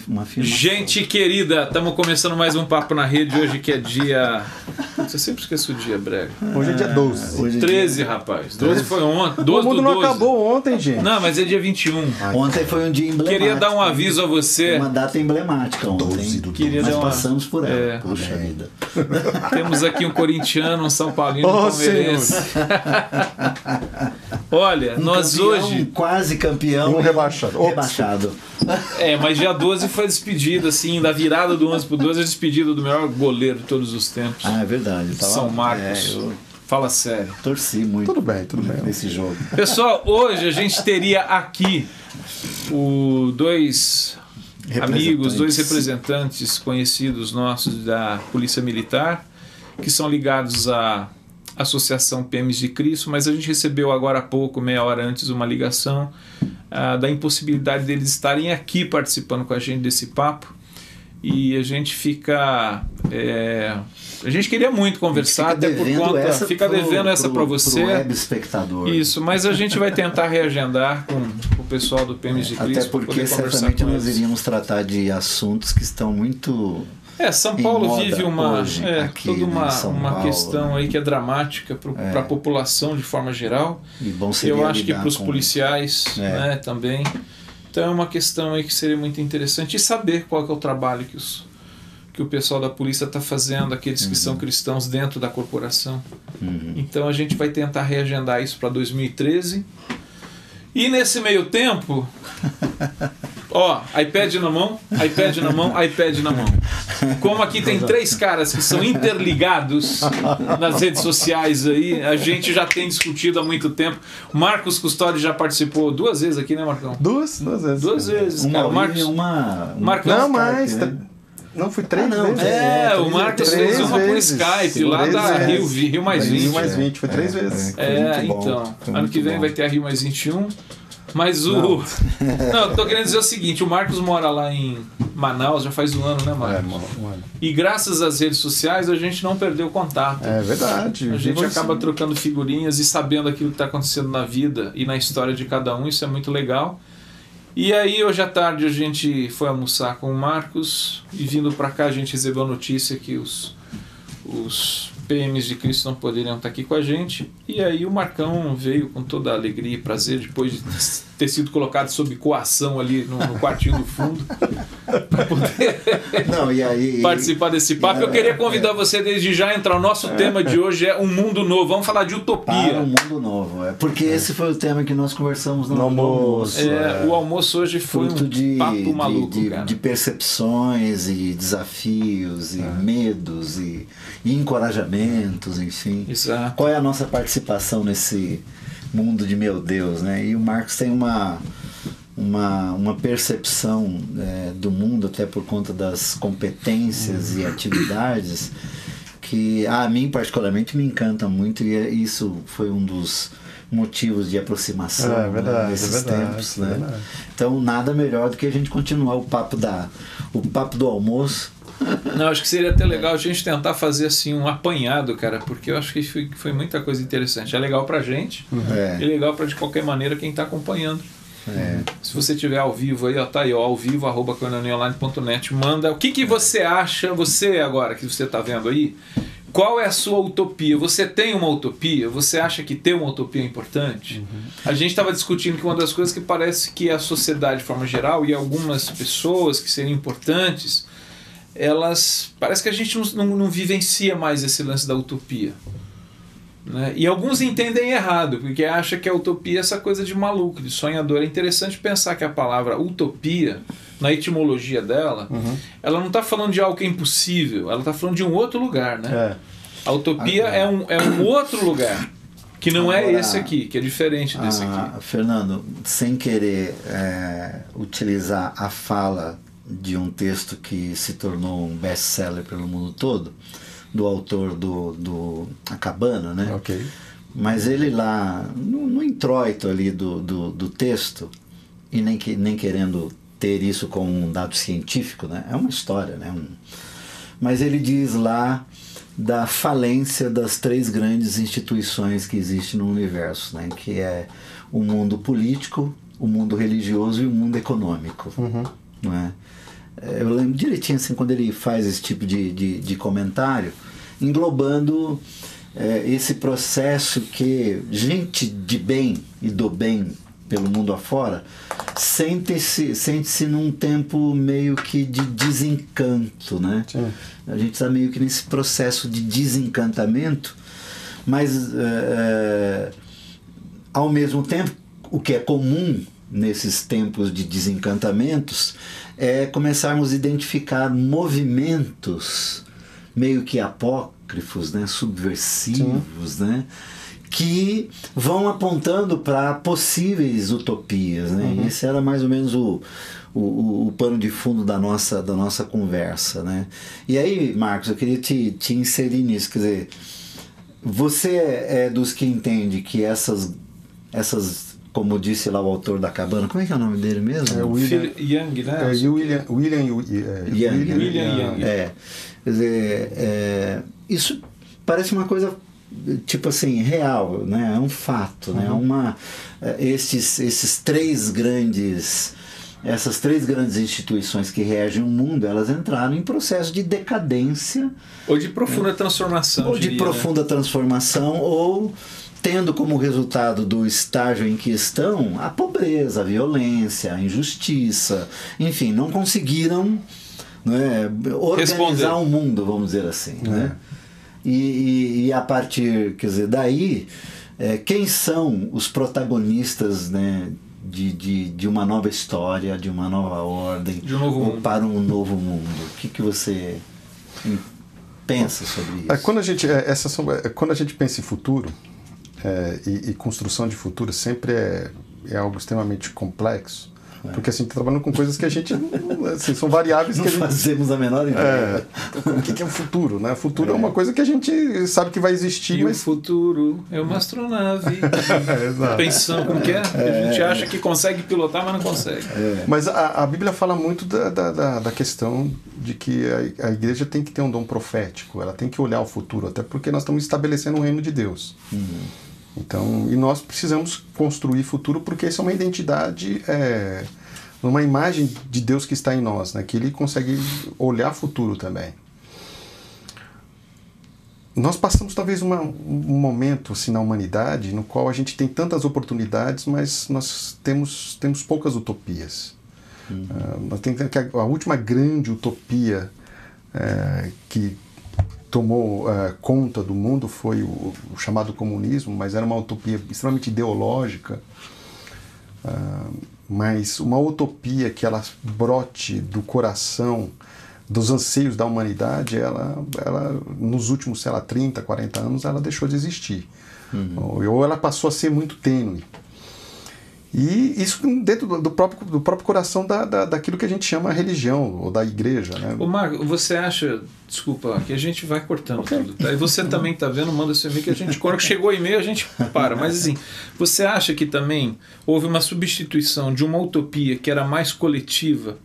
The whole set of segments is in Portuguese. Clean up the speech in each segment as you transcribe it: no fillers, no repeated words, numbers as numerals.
uma afirmação. Gente querida, estamos começando mais um Papo na Rede hoje, que é dia... Você sempre esquece o dia, Brega. Hoje é dia 12. Hoje é 13, dia... rapaz. 12 foi ontem. 12 O mundo do não 12. acabou ontem, gente. Não, mas é dia 21. Ontem foi um dia emblemático. Queria dar um aviso a você. Uma data emblemática ontem. 12 do Queria Nós dar uma... passamos por ela. É. Puxa vida. Temos aqui um corintiano, um São Paulino, um Oh, palmeirense. Olha, nós Campeão, hoje... quase campeão. Um rebaixado. Ops. Rebaixado. Mas dia 12 foi despedida, assim, da virada do 11 pro 12, a despedida do melhor goleiro de todos os tempos. Ah, é verdade. Eu tava- São Marcos. eu Fala sério. torci muito Tudo bem, tudo bem. nesse jogo. Pessoal, hoje a gente teria aqui dois amigos, dois representantes conhecidos nossos da Polícia Militar, que são ligados à Associação PMs de Cristo, mas a gente recebeu agora há pouco, meia hora antes, uma ligação da impossibilidade deles estarem aqui participando com a gente desse papo. E a gente fica... a gente queria muito conversar, até por conta... Fica devendo essa para você. Pro web espectador. Isso, mas a gente vai tentar reagendar com o pessoal do PMs de Cristo. Até porque poder conversar certamente com nós eles. iríamos tratar de assuntos que estão muito... São Paulo em moda vive hoje, aqui, toda né, em São uma Paulo, questão aí que é dramática para a população de forma geral. E bom seria Eu acho que lidar para os com- policiais né, também. Então é uma questão aí que seria muito interessante. E saber qual que é o trabalho que o pessoal da polícia está fazendo, aqueles que são cristãos dentro da corporação. Então a gente vai tentar reagendar isso para 2013. E nesse meio tempo... iPad na mão, iPad na mão, iPad na mão. Como aqui tem três caras que são interligados nas redes sociais aí, a gente já tem discutido há muito tempo. Marcos Custódio já participou 2 vezes aqui, né, Marcão? Duas vezes. 2 vezes, Uma cara. O Marcos, Marcos... uma Marcos- Não, Skype, mas... né? Não, fui 3 não, vezes. o Marcos fez uma por Skype, lá da Rio mais 20. Rio mais 20, foi 3 vezes. Foi muito bom, Então, foi ano muito que vem bom. vai ter a Rio mais 21. Mas Não, eu tô querendo dizer o seguinte, o Marcos mora lá em Manaus, já faz 1 ano, né, Marcos? Mano. E graças às redes sociais a gente não perdeu contato. É verdade. A gente acaba trocando figurinhas e sabendo aquilo que está acontecendo na vida e na história de cada um, isso é muito legal. E aí hoje à tarde a gente foi almoçar com o Marcos e vindo para cá a gente recebeu a notícia que os PMs de Cristo não poderiam estar aqui com a gente. E aí o Marcão veio com toda a alegria e prazer, depois de ter sido colocado sob coação ali no quartinho do fundo, para poder participar desse papo. Eu queria convidar você desde já a entrar. O nosso tema de hoje é um mundo novo. Vamos falar de utopia. Para um mundo novo. Porque esse foi o tema que nós conversamos no almoço. O almoço hoje foi fruto um papo maluco, cara. de percepções e desafios e medos e encorajamentos, enfim. Exato. Qual é a nossa participação nesse mundo de meu Deus, né? E o Marcos tem uma percepção do mundo, até por conta das competências e atividades que a mim particularmente me encanta muito, e isso foi um dos motivos de aproximação nesses tempos, né? Verdade. Então nada melhor do que a gente continuar o papo do almoço. Não, acho que seria até legal a gente tentar fazer assim um apanhado, cara, porque eu acho que foi muita coisa interessante. É legal pra gente e legal pra de qualquer maneira quem tá acompanhando. Se você tiver ao vivo aí, tá aí, ao vivo, @coinoniaonline.net, manda. O que você acha, você agora que você tá vendo aí, qual é a sua utopia? Você tem uma utopia? Você acha que ter uma utopia é importante? A gente estava discutindo que uma das coisas que parece que a sociedade de forma geral e algumas pessoas que seriam importantes, parece que a gente não vivencia mais esse lance da utopia, né? E alguns entendem errado, porque acham que a utopia é essa coisa de maluco, de sonhador. É interessante pensar que a palavra utopia, na etimologia dela, ela não está falando de algo que é impossível, ela está falando de um outro lugar, né? A utopia é um outro lugar, que não é esse aqui, que é diferente desse aqui. Fernando, sem querer utilizar a fala de um texto que se tornou um best-seller pelo mundo todo, do autor do A Cabana, né? Ok. Mas ele lá, no introito ali do texto, e nem querendo ter isso como um dado científico, né? É uma história, né? Mas ele diz lá da falência das 3 grandes instituições que existem no universo, né? Que é o mundo político, o mundo religioso e o mundo econômico. Não é? eu lembro direitinho assim, quando ele faz esse tipo de comentário, englobando esse processo que gente de bem e do bem pelo mundo afora sente-se num tempo meio que de desencanto, né? Sim. A gente está meio que nesse processo de desencantamento, mas ao mesmo tempo, o que é comum nesses tempos de desencantamentos é começarmos a identificar movimentos meio que apócrifos, né? Subversivos, né? Que vão apontando para possíveis utopias, né? Esse era mais ou menos o pano de fundo da nossa conversa, né? E aí, Marcos, eu queria te inserir nisso, quer dizer, você é dos que entende que essas, como disse lá o autor da cabana, como é que é o nome dele mesmo? William Young, né? William Young. Quer dizer, isso parece uma coisa tipo assim, real, né? É um fato, né? Essas três grandes instituições que regem o mundo, elas entraram em processo de decadência. Ou de profunda transformação. Ou de profunda transformação, ou tendo como resultado do estágio em que estão a pobreza, a violência, a injustiça, enfim, não conseguiram, né, organizar o mundo, vamos dizer assim, né? E a partir, quer dizer, daí, quem são os protagonistas, né, de uma nova história, de uma nova ordem, de um novo mundo. Para um novo mundo? O que você pensa sobre isso? Quando a gente pensa em futuro, e construção de futuro, sempre é algo extremamente complexo. Porque assim, trabalhando com coisas que a gente assim, são variáveis não que a gente fazemos a menor ideia. O que é o futuro, né? O futuro é uma coisa que a gente sabe que vai existir, mas o futuro é uma astronave. Pensando como que é? A gente acha que consegue pilotar, mas não consegue. Mas a Bíblia fala muito da questão de que a igreja tem que ter um dom profético, ela tem que olhar o futuro, até porque nós estamos estabelecendo o reino de Deus. Então, e nós precisamos construir futuro, porque isso é uma identidade, uma imagem de Deus que está em nós, né? Que Ele consegue olhar futuro também. Nós passamos talvez um momento assim, na humanidade no qual a gente tem tantas oportunidades, mas nós temos poucas utopias. A última grande utopia que tomou conta do mundo foi o chamado comunismo, mas era uma utopia extremamente ideológica, mas uma utopia que ela brote do coração, dos anseios da humanidade, ela nos últimos, 30, 40 anos, ela deixou de existir. Ou ela passou a ser muito tênue. E isso dentro do próprio coração daquilo que a gente chama religião, ou da igreja, né? Ô Marco, você acha, desculpa, que a gente vai cortando tudo, tá? E você também tá vendo, manda seu e-mail que a gente, quando chegou o e-mail a gente para, mas assim, você acha que também houve uma substituição de uma utopia que era mais coletiva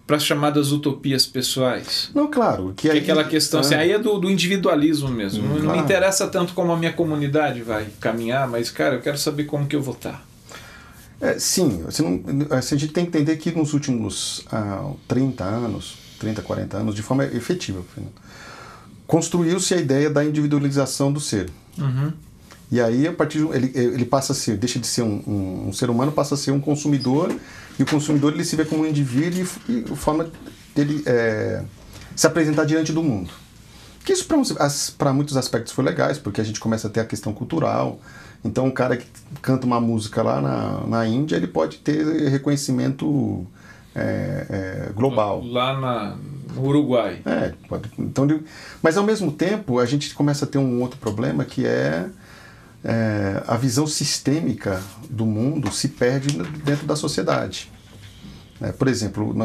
para as chamadas utopias pessoais? Não, claro. Que é aquela questão, assim, aí é do individualido mesmo, não me interessa tanto como a minha comunidade vai caminhar, mas cara, eu quero saber como que eu vou estar. Sim, a gente tem que entender que nos últimos 30, 40 anos, de forma efetiva, construiu-se a ideia da individualização do ser. E aí, a partir ele passa a ser, deixa de ser um ser humano, passa a ser um consumidor, e o consumidor ele se vê como um indivíduo e a forma dele se apresentar diante do mundo. Que isso para muitos aspectos foi legais, porque a gente começa a ter a questão cultural. Então, um cara que canta uma música lá na Índia, ele pode ter reconhecimento global. Lá no Uruguai. Pode. Então, mas, ao mesmo tempo, a gente começa a ter um outro problema, que a visão sistêmica do mundo se perde dentro da sociedade. Por exemplo,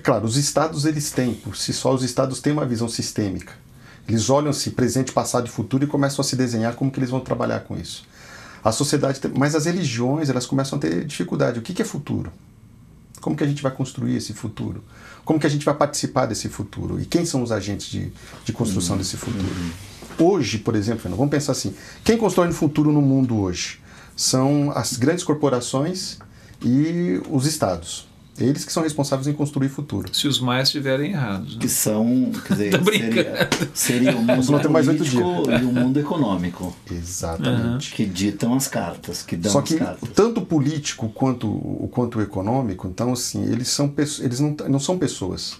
claro, os estados, eles têm, por si só, os estados têm uma visão sistêmica. Eles olham-se presente, passado e futuro e começam a se desenhar como que eles vão trabalhar com isso. A sociedade, mas as religiões, elas começam a ter dificuldade. O que é futuro? Como que a gente vai construir esse futuro? Como que a gente vai participar desse futuro? E quem são os agentes de construção desse futuro? Hoje, por exemplo, vamos pensar assim, quem constrói o futuro no mundo hoje? São as grandes corporações e os estados. Eles que são responsáveis em construir futuro. Se os mais estiverem errados. Né? Que são, quer dizer, seria o mundo político e o mundo econômico. Exatamente. Que ditam as cartas, que dão Só as que cartas. tanto o político quanto o econômico, então assim, eles não são pessoas.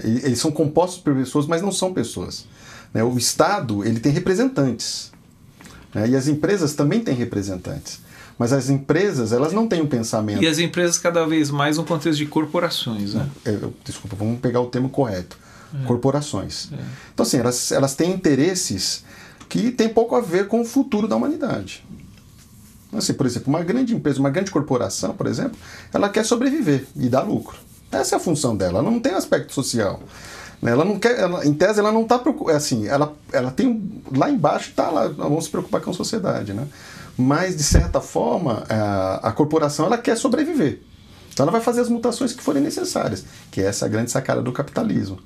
Eles são compostos por pessoas, mas não são pessoas. O Estado, ele tem representantes. E as empresas também têm representantes. Mas as empresas, elas não têm um pensamento. E as empresas cada vez mais no contexto de corporações, né? Desculpa, vamos pegar o termo correto. Corporações. Então, assim, elas têm interesses que têm pouco a ver com o futuro da humanidade. Assim, por exemplo, uma grande empresa, uma grande corporação, por exemplo, ela quer sobreviver e dar lucro. Essa é a função dela. Ela não tem aspecto social. Ela não quer, em tese, ela não está preocupada. Assim, ela tem lá embaixo, está lá, vamos se preocupar com a sociedade, né? Mas, de certa forma, a corporação ela quer sobreviver. Então ela vai fazer as mutações que forem necessárias, que é essa grande sacada do capitalismo.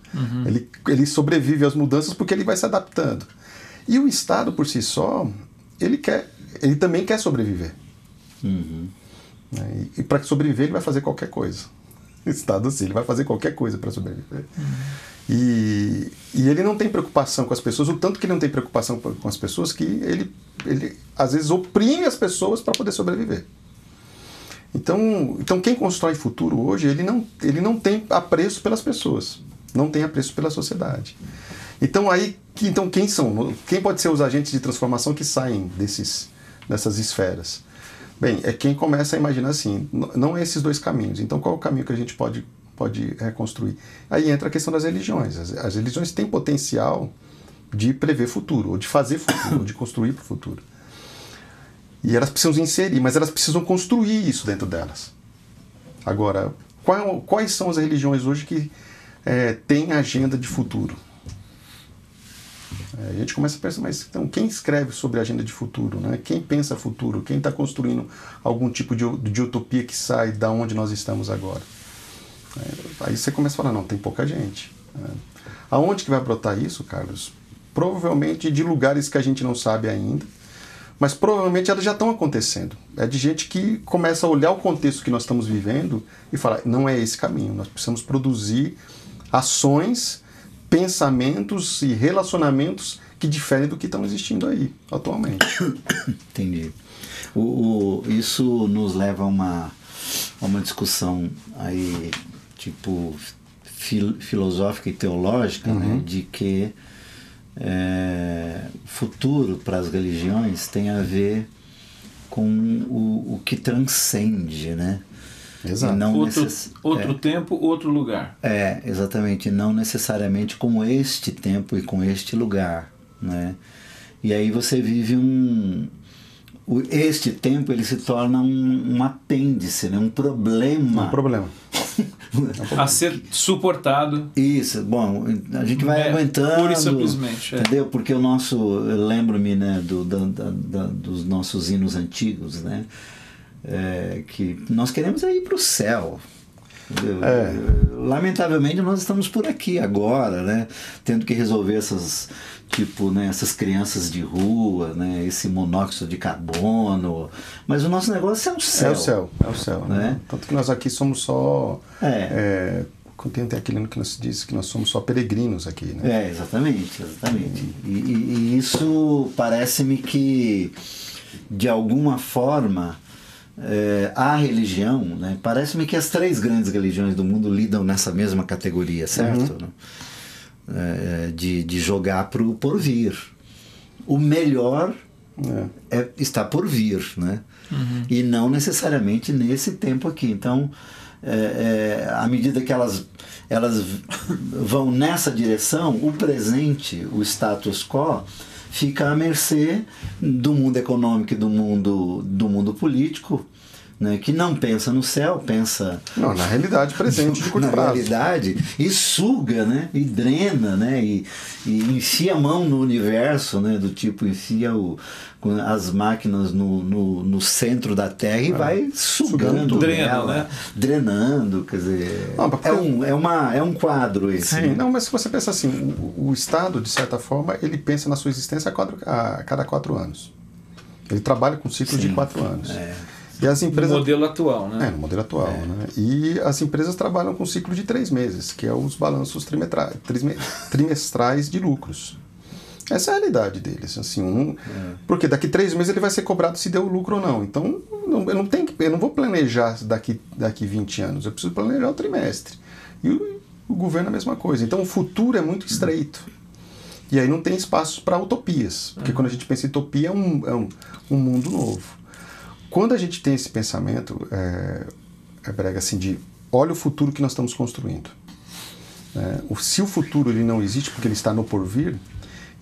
Ele sobrevive às mudanças porque ele vai se adaptando. E o Estado, por si só, ele também quer sobreviver. E para sobreviver, ele vai fazer qualquer coisa. O Estado, assim, ele vai fazer qualquer coisa para sobreviver. E ele não tem preocupação com as pessoas, o tanto que ele não tem preocupação com as pessoas, que ele às vezes oprime as pessoas para poder sobreviver. Então quem constrói futuro hoje, ele não tem apreço pelas pessoas, não tem apreço pela sociedade. Então quem pode ser os agentes de transformação que saem dessas esferas? Bem, é quem começa a imaginar assim, não é esses dois caminhos. Então qual é o caminho que a gente pode reconstruir? Aí entra a questão das religiões. As religiões têm potencial de prever futuro, ou de fazer futuro, ou de construir para o futuro. E elas precisam inserir, mas elas precisam construir isso dentro delas. Agora, quais são as religiões hoje que têm agenda de futuro? A gente começa a pensar, mas então, quem escreve sobre a agenda de futuro? Né? Quem pensa futuro? Quem está construindo algum tipo de utopia que sai da onde nós estamos agora? Aí você começa a falar, não, tem pouca gente. Aonde que vai brotar isso, Carlos? Provavelmente de lugares que a gente não sabe ainda, mas provavelmente elas já estão acontecendo. É de gente que começa a olhar o contexto que nós estamos vivendo e falar, não é esse caminho, nós precisamos produzir ações, pensamentos e relacionamentos que diferem do que estão existindo aí atualmente. Entendi. Isso nos leva a uma discussão aí, tipo, filosófica e teológica, né, de que futuro para as religiões tem a ver com o que transcende, né? Exato. E não outro tempo, outro lugar. Exatamente, não necessariamente com este tempo e com este lugar, né? E aí você vive este tempo, ele se torna um apêndice, né? Um problema. Um problema. A ser suportado. Isso, bom, a gente vai aguentando. Pura e simplesmente. Entendeu? Porque eu lembro-me, né, dos nossos hinos antigos, né? Que nós queremos ir para o céu. Lamentavelmente nós estamos por aqui agora, né? Tendo que resolver essas crianças de rua, né? Esse monóxido de carbono, mas o nosso negócio é o céu. É o céu, né? Tanto que nós aqui somos só tem aquilo que nos diz que nós somos só peregrinos aqui, né? Exatamente. E isso parece-me que de alguma forma a religião, né? Parece-me que as 3 grandes religiões do mundo lidam nessa mesma categoria, certo? De jogar para o porvir. O melhor está por vir, né? E não necessariamente nesse tempo aqui. Então, à medida que elas vão nessa direção, o presente, o status quo, fica à mercê do mundo econômico e do mundo político, né, que não pensa no céu, pensa na realidade presente de curto prazo. Na realidade, e suga, né, e drena, né, e enfia a mão no universo, né, do tipo, enfia as máquinas no centro da Terra e vai sugando ela, drenando, quer dizer, é um quadro esse. Sim, mas se você pensa assim, o Estado, de certa forma, ele pensa na sua existência a cada 4 anos. Ele trabalha com ciclos de 4 anos. E as empresas... No modelo atual, né? No modelo atual, né? E as empresas trabalham com um ciclo de 3 meses, que é os balanços trimestrais de lucros. Essa é a realidade deles. Assim, porque daqui 3 meses ele vai ser cobrado se deu lucro ou não. Então, eu não vou planejar daqui 20 anos, eu preciso planejar o trimestre. E o governo é a mesma coisa. Então, o futuro é muito estreito. E aí não tem espaço para utopias. Porque quando a gente pensa em utopia, é um mundo novo. Quando a gente tem esse pensamento, Brega, assim, de olha o futuro que nós estamos construindo. Se o futuro ele não existe porque ele está no porvir,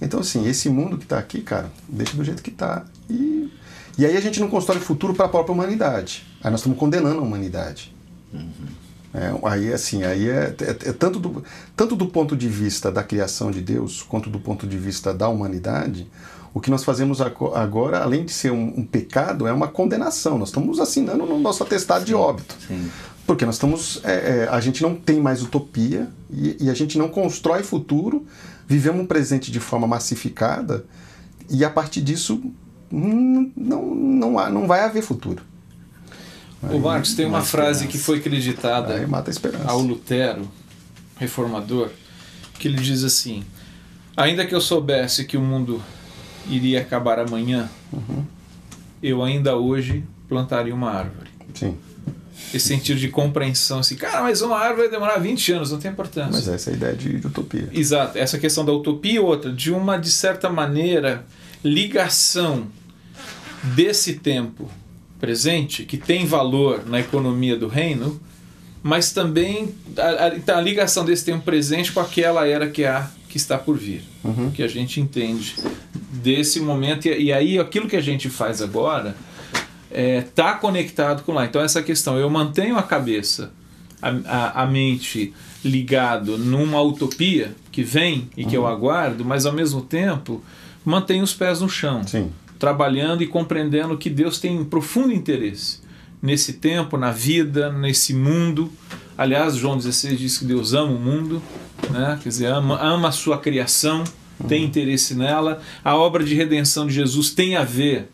então, assim, esse mundo que está aqui, cara, deixa do jeito que está. E aí a gente não constrói futuro para a própria humanidade. Aí nós estamos condenando a humanidade. Aí tanto do ponto de vista da criação de Deus, quanto do ponto de vista da humanidade, o que nós fazemos agora, além de ser um pecado, é uma condenação. Nós estamos assinando no nosso atestado de óbito. Sim. Porque nós estamos, a gente não tem mais utopia e a gente não constrói futuro, vivemos um presente de forma massificada e a partir disso não vai haver futuro. O Marcos, tem uma frase que foi acreditada mata a esperança. Ao Lutero, reformador, que ele diz assim: ainda que eu soubesse que o mundo iria acabar amanhã, eu ainda hoje plantaria uma árvore. Sim. Esse sentido de compreensão, assim, cara, mas uma árvore vai demorar 20 anos, não tem importância. Mas essa é a ideia de utopia. Exato, essa questão da utopia e outra, de certa maneira, ligação desse tempo presente, que tem valor na economia do reino, mas também a ligação desse tempo presente com aquela era que está por vir, que a gente entende desse momento, e aí aquilo que a gente faz agora está conectado com lá. Então essa questão, eu mantenho a cabeça, a mente ligado numa utopia que vem e que eu aguardo, mas ao mesmo tempo mantenho os pés no chão. Sim. Trabalhando e compreendendo que Deus tem um profundo interesse nesse tempo, na vida, nesse mundo. Aliás, João 16 diz que Deus ama o mundo, né? Quer dizer, ama a sua criação, tem interesse nela. A obra de redenção de Jesus tem a ver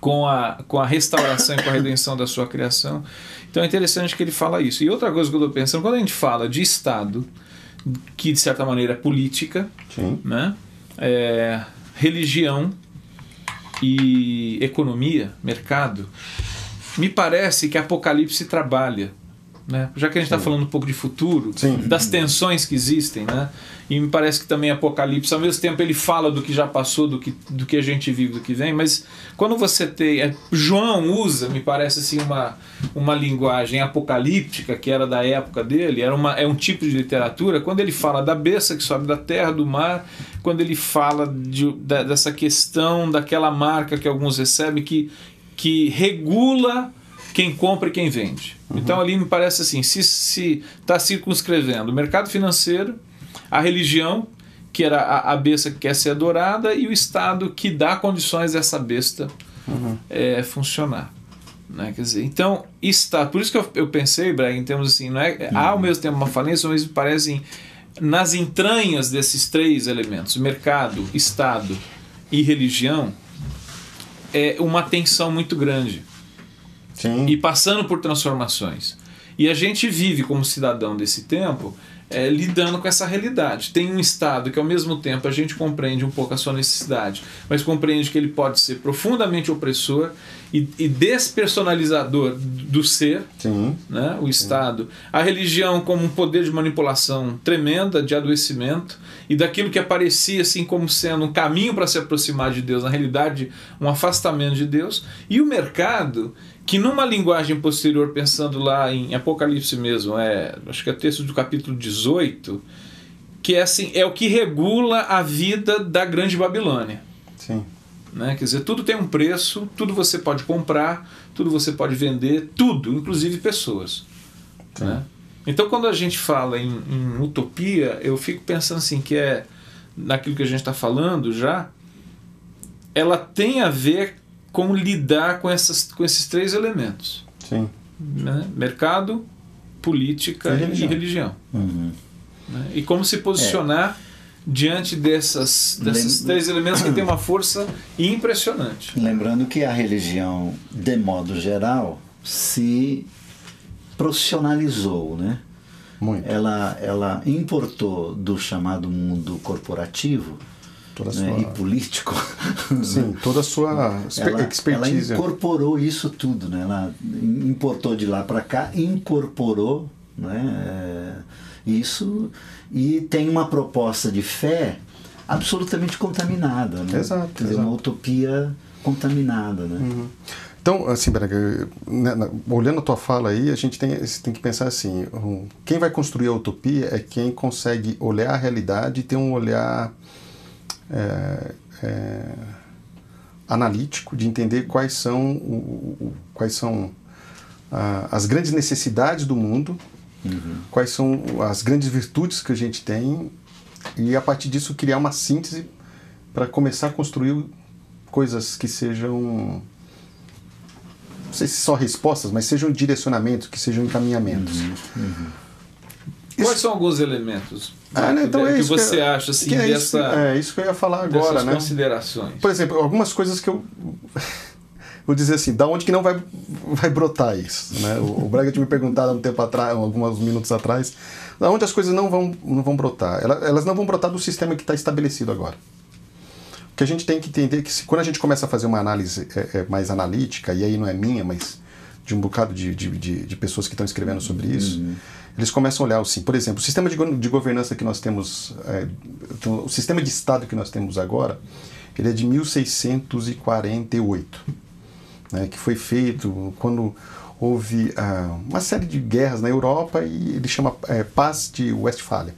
com a restauração e com a redenção da sua criação. Então é interessante que ele fala isso. E outra coisa que eu estou pensando, quando a gente fala de Estado, que de certa maneira é política, né? Religião e economia, mercado, me parece que Apocalipse trabalha, né? Já que a gente está falando um pouco de futuro, das tensões que existem, né? E me parece que também Apocalipse, ao mesmo tempo ele fala do que já passou, do que a gente vive, do que vem, mas quando você tem... João usa, me parece assim, uma linguagem apocalíptica, que era da época dele, é um tipo de literatura, quando ele fala da besta que sobe da terra, do mar, quando ele fala dessa questão, daquela marca que alguns recebem, que regula quem compra e quem vende. Então ali me parece assim, se está circunscrevendo o mercado financeiro, a religião, que era a besta que quer ser adorada, e o Estado que dá condições dessa besta funcionar. Né? Quer dizer, então, está. Por isso que eu pensei, Brega, em termos assim, há ao mesmo tempo uma falência, mas me parece nas entranhas desses 3 elementos, mercado, Estado e religião, é uma tensão muito grande. Sim. E passando por transformações. E a gente vive como cidadão desse tempo lidando com essa realidade. Tem um Estado que ao mesmo tempo a gente compreende um pouco a sua necessidade, mas compreende que ele pode ser profundamente opressor e despersonalizador do ser, né? O Estado. A religião como um poder de manipulação tremenda, de adoecimento, e daquilo que aparecia assim como sendo um caminho para se aproximar de Deus, na realidade um afastamento de Deus. E o mercado, que numa linguagem posterior, pensando lá em Apocalipse mesmo, acho que é o texto do capítulo 18, que é o que regula a vida da grande Babilônia. Sim. Né? Quer dizer, tudo tem um preço, tudo você pode comprar, tudo você pode vender, tudo, inclusive pessoas. Né? Então quando a gente fala em utopia, eu fico pensando assim, que naquilo que a gente está falando já, ela tem a ver com lidar com esses 3 elementos. Sim. Né? Mercado, política e religião. Né? E como se posicionar diante desses três elementos que tem uma força impressionante. Lembrando que a religião, de modo geral, se profissionalizou, né? Muito. Ela importou do chamado mundo corporativo, né, e político. Sim, toda a sua expertise. Ela incorporou isso tudo, né? Ela importou de lá para cá, incorporou, né, isso, e tem uma proposta de fé absolutamente contaminada, né? Exato, quer dizer, uma utopia contaminada, né? Uhum. Então, assim, Braga, olhando a tua fala aí, a gente tem que pensar assim, quem vai construir a utopia é quem consegue olhar a realidade e ter um olhar analítico, de entender quais são as grandes necessidades do mundo, quais são as grandes virtudes que a gente tem, e a partir disso criar uma síntese para começar a construir coisas que sejam, não sei se só respostas, mas sejam direcionamentos, que sejam encaminhamentos. Quais são alguns elementos então que você acha assim, dessa... isso que eu ia falar agora, né? Considerações. Por exemplo, algumas coisas que eu vou dizer assim, da onde que não vai brotar isso, né? O Braga tinha me perguntado há um tempo atrás, alguns minutos atrás, da onde as coisas não vão brotar. Elas não vão brotar do sistema que está estabelecido agora. O que a gente tem que entender é que quando a gente começa a fazer uma análise mais analítica, e aí não é minha, mas de um bocado de pessoas que estão escrevendo sobre isso, eles começam a olhar assim, por exemplo, o sistema de governança que nós temos, o sistema de Estado que nós temos agora, ele é de 1648, né, que foi feito quando houve uma série de guerras na Europa, e ele chama Paz de Westfália.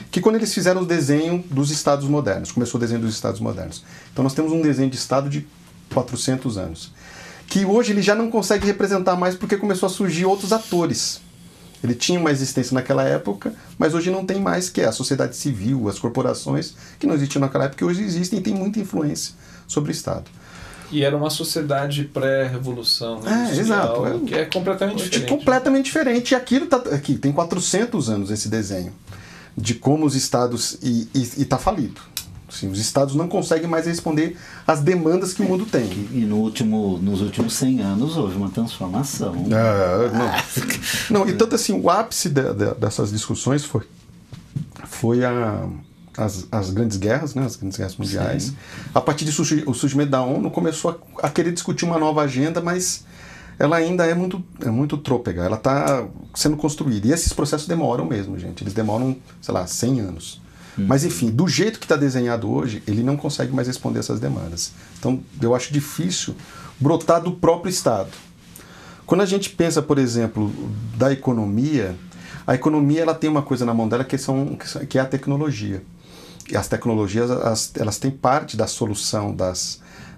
Que quando eles fizeram o desenho dos Estados modernos, começou o desenho dos Estados modernos. Então nós temos um desenho de Estado de 400 anos, que hoje ele já não consegue representar mais porque começou a surgir outros atores. Ele tinha uma existência naquela época, mas hoje não tem mais, que é a sociedade civil, as corporações, que não existiam naquela época, que hoje existem e têm muita influência sobre o Estado. E era uma sociedade pré-revolução exato, que é completamente diferente. Completamente diferente. E aquilo aqui tem 400 anos esse desenho de como os estados... E está falido. Assim, os estados não conseguem mais responder às demandas que o mundo tem. E nos últimos 100 anos houve uma transformação. Não, e tanto assim, o ápice dessas discussões foi as grandes guerras, né, as grandes guerras mundiais. Sim. A partir disso, o surgimento da ONU começou a querer discutir uma nova agenda, mas ela ainda é muito trôpega, ela está sendo construída. E esses processos demoram mesmo, gente. Eles demoram, sei lá, 100 anos. Mas, enfim, do jeito que está desenhado hoje, ele não consegue mais responder essas demandas. Então, eu acho difícil brotar do próprio Estado. Quando a gente pensa, por exemplo, da economia, a economia ela tem uma coisa na mão dela que é a tecnologia. E as tecnologias, elas têm parte da solução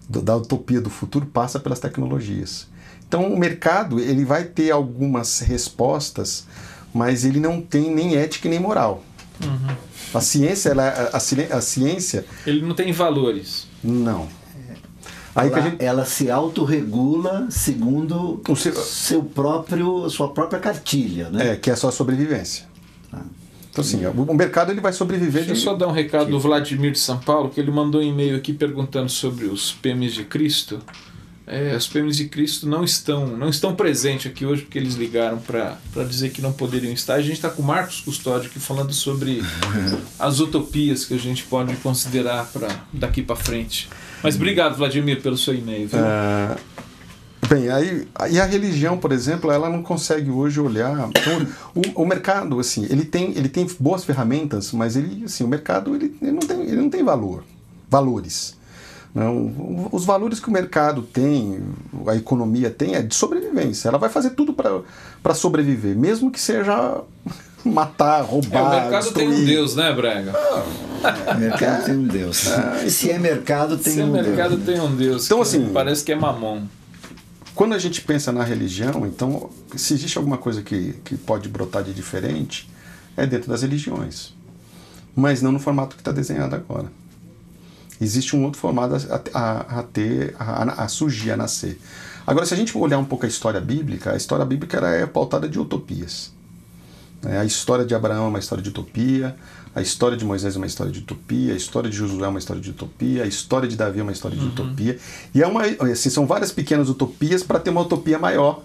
da utopia do futuro, passa pelas tecnologias. Então, o mercado ele vai ter algumas respostas, mas ele não tem nem ética nem moral. A ciência, a ciência... Ele não tem valores. Não. Ela se autorregula segundo sua própria cartilha, né? Que é a sua sobrevivência. Então, assim, o mercado ele vai sobreviver... Deixa eu só dar um recado do Vladimir de São Paulo, que ele mandou um e-mail aqui perguntando sobre os PMs de Cristo. Os PMs de Cristo não estão presentes aqui hoje porque eles ligaram para dizer que não poderiam estar. A gente está com o Marcos Custódio aqui falando sobre as utopias que a gente pode considerar para daqui para frente. Mas obrigado, Vladimir, pelo seu e-mail. Bem, aí a religião, por exemplo, ela não consegue hoje olhar... Então, o mercado, assim, ele tem boas ferramentas, mas o mercado ele não tem valores. Não, os valores que o mercado tem, a economia tem, é de sobrevivência. Ela vai fazer tudo para sobreviver, mesmo que seja matar, roubar, o mercado destruir. Tem um Deus, né, Braga? O mercado tem um Deus. Se é mercado, tem um Deus. Se é mercado, tem um Deus. Então, assim, parece que é mamon. Quando a gente pensa na religião, então, se existe alguma coisa que pode brotar de diferente, é dentro das religiões. Mas não no formato que está desenhado agora. Existe um outro formato a surgir, a nascer. Agora, se a gente olhar um pouco a história bíblica ela é pautada de utopias. A história de Abraão é uma história de utopia, a história de Moisés é uma história de utopia, a história de Josué é uma história de utopia, a história de Davi é uma história de utopia. E assim, são várias pequenas utopias para ter uma utopia maior,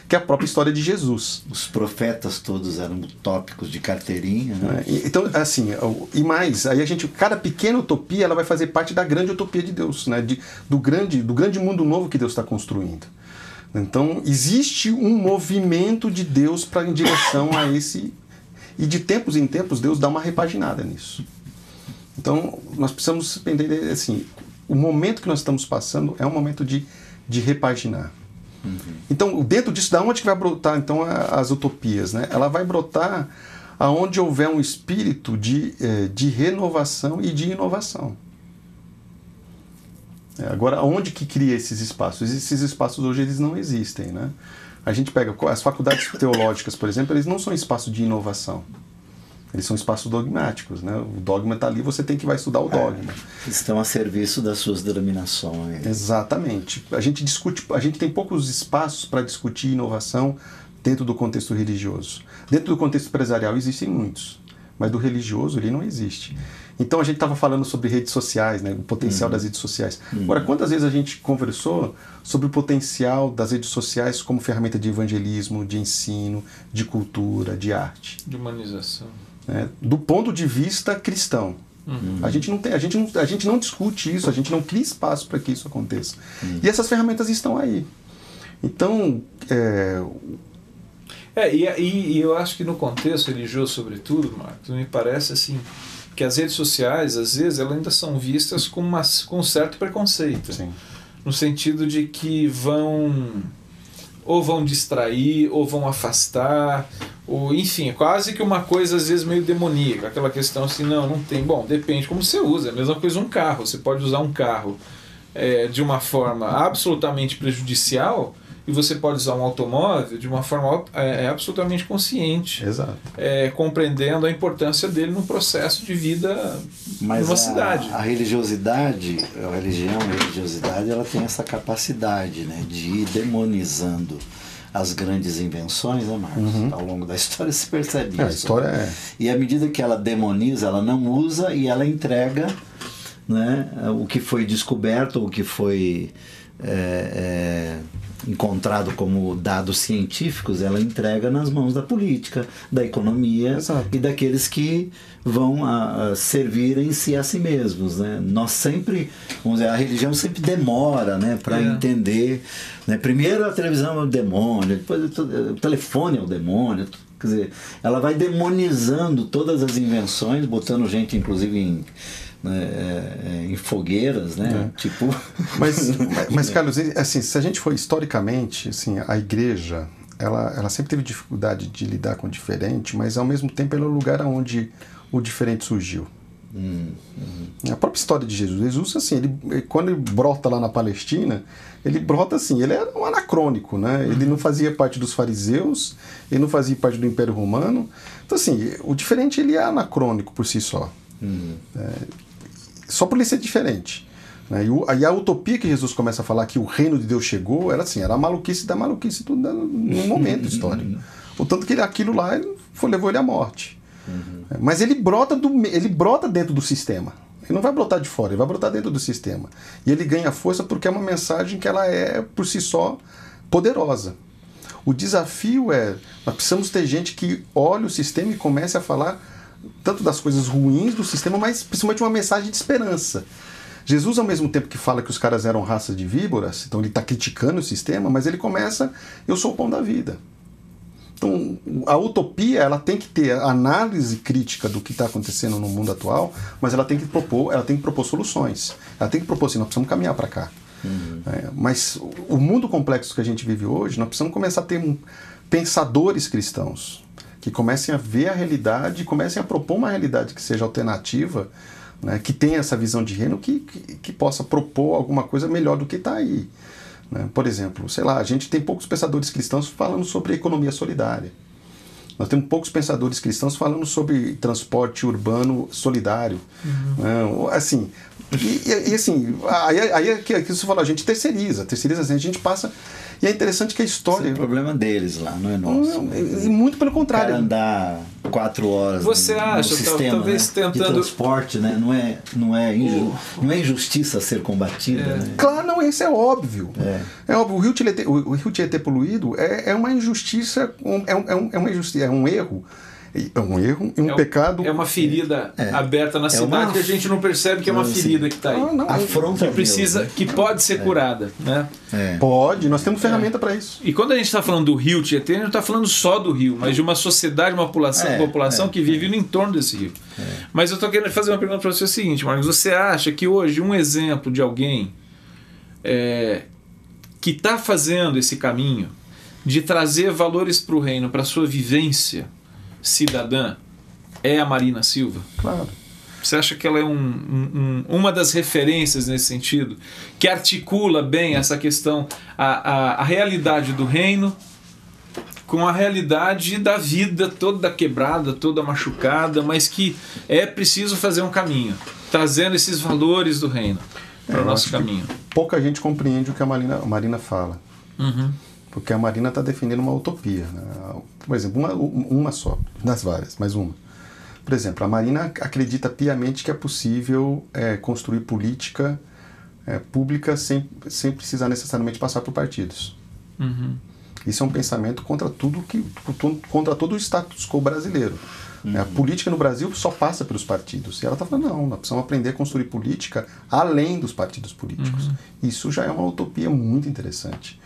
que é a própria história de Jesus. Os profetas todos eram utópicos de carteirinha, né? Então, assim, e mais, aí cada pequena utopia ela vai fazer parte da grande utopia de Deus, né? Do grande mundo novo que Deus está construindo. Então, existe um movimento de Deus em direção a esse... E de tempos em tempos, Deus dá uma repaginada nisso. Então, nós precisamos entender, assim, o momento que nós estamos passando é um momento de repaginar. Então, dentro disso, da onde que vai brotar então as utopias, né? Ela vai brotar aonde houver um espírito de renovação e de inovação. Agora, onde que cria esses espaços? Esses espaços hoje eles não existem, né? A gente pega as faculdades teológicas, por exemplo, eles não são espaços de inovação. Eles são espaços dogmáticos, né? O dogma está ali, você vai estudar o dogma. Estão a serviço das suas denominações. Exatamente. A gente tem poucos espaços para discutir inovação dentro do contexto religioso. Dentro do contexto empresarial existem muitos, mas do religioso ele não existe. Então a gente estava falando sobre redes sociais, né? O potencial das redes sociais. Agora, quantas vezes a gente conversou sobre o potencial das redes sociais como ferramenta de evangelismo, de ensino, de cultura, de arte? De humanização. Do ponto de vista cristão. A gente não discute isso, a gente não cria espaço para que isso aconteça. E essas ferramentas estão aí. Então... E eu acho que no contexto religioso, sobretudo, Marcos, me parece assim que as redes sociais, às vezes, elas ainda são vistas com um certo preconceito. Sim. No sentido de que vão distrair, ou vão afastar, ou enfim, quase que uma coisa às vezes meio demoníaca, aquela questão assim, não tem, bom, depende como você usa, é a mesma coisa um carro, você pode usar um carro de uma forma absolutamente prejudicial, e você pode usar um automóvel de uma forma absolutamente consciente. Exato. Compreendendo a importância dele no processo de vida numa cidade. A religiosidade, a religiosidade, ela tem essa capacidade, né, de ir demonizando as grandes invenções, né, Marcos? Ao longo da história se percebe isso. A história E à medida que ela demoniza, ela não usa e ela entrega, né, o que foi descoberto, o que foi encontrado como dados científicos, ela entrega nas mãos da política, da economia. Exato. E daqueles que vão servirem-se a si mesmos, né? Nós sempre, vamos dizer, a religião sempre demora, né, para entender, né? Primeiro a televisão é o demônio, depois o telefone é o demônio. Quer dizer, ela vai demonizando todas as invenções, botando gente inclusive em fogueiras, né? Tipo... Mas Carlos, assim, se a gente for historicamente, assim, a igreja, ela sempre teve dificuldade de lidar com o diferente, mas ao mesmo tempo ela é o lugar onde o diferente surgiu. A própria história de Jesus, assim, quando ele brota lá na Palestina, ele brota assim, ele era um anacrônico, né? Ele não fazia parte dos fariseus, ele não fazia parte do Império Romano. Então, assim, o diferente ele é anacrônico por si só. Só por ele ser diferente. Né? E a utopia que Jesus começa a falar que o reino de Deus chegou, era assim, era a maluquice da maluquice num momento histórico. O tanto que aquilo lá levou ele à morte. Mas ele brota dentro do sistema. Ele não vai brotar de fora, ele vai brotar dentro do sistema. E ele ganha força porque é uma mensagem que ela é, por si só, poderosa. O desafio nós precisamos ter gente que olhe o sistema e comece a falar tanto das coisas ruins do sistema, mas principalmente uma mensagem de esperança. Jesus, ao mesmo tempo que fala que os caras eram raças de víboras, então ele está criticando o sistema, mas ele começa, eu sou o pão da vida. Então, a utopia, ela tem que ter análise crítica do que está acontecendo no mundo atual, mas ela tem que propor soluções. Ela tem que propor assim, nós precisamos caminhar para cá. Mas o mundo complexo que a gente vive hoje, nós precisamos começar a ter pensadores cristãos que comecem a ver a realidade, comecem a propor uma realidade que seja alternativa, né, que tenha essa visão de reino, que possa propor alguma coisa melhor do que está aí. Né? Por exemplo, sei lá, a gente tem poucos pensadores cristãos falando sobre economia solidária. Nós temos poucos pensadores cristãos falando sobre transporte urbano solidário. Assim, E assim, aí é que você falou, a gente terceiriza assim, a gente passa. E é interessante que a história. Esse é o problema deles lá, não é nosso. E muito pelo contrário. Para andar 4 horas Você acha, no sistema, talvez né, tentando... de transporte, né? Não é injustiça a ser combatida. Né? Claro, não, isso é óbvio. É óbvio. O Rio Tietê poluído é uma injustiça, é um erro. É um erro e um pecado. É uma ferida aberta na cidade que a gente não percebe que é uma ferida que está aí. Afronta que precisa, que pode ser curada. Né? Pode, nós temos ferramenta para isso. E quando a gente está falando do Rio Tietê, a gente não está falando só do rio, mas de uma sociedade, uma população que vive no entorno desse rio. Mas eu estou querendo fazer uma pergunta para você: é o seguinte, Marcos, você acha que hoje um exemplo de alguém que está fazendo esse caminho de trazer valores para o reino, para a sua vivência cidadã, é a Marina Silva? Claro. Você acha que ela é uma das referências nesse sentido, que articula bem essa questão, a realidade do reino com a realidade da vida toda quebrada, toda machucada, mas que é preciso fazer um caminho, trazendo esses valores do reino para o nosso caminho? Pouca gente compreende o que a Marina fala. Porque a Marina está defendendo uma utopia. Né? Por exemplo, uma só, das várias, mais uma. Por exemplo, a Marina acredita piamente que é possível construir política pública sem precisar necessariamente passar por partidos. Isso é um pensamento contra todo o status quo brasileiro. A política no Brasil só passa pelos partidos. E ela está falando, não, nós precisamos aprender a construir política além dos partidos políticos. Isso já é uma utopia muito interessante.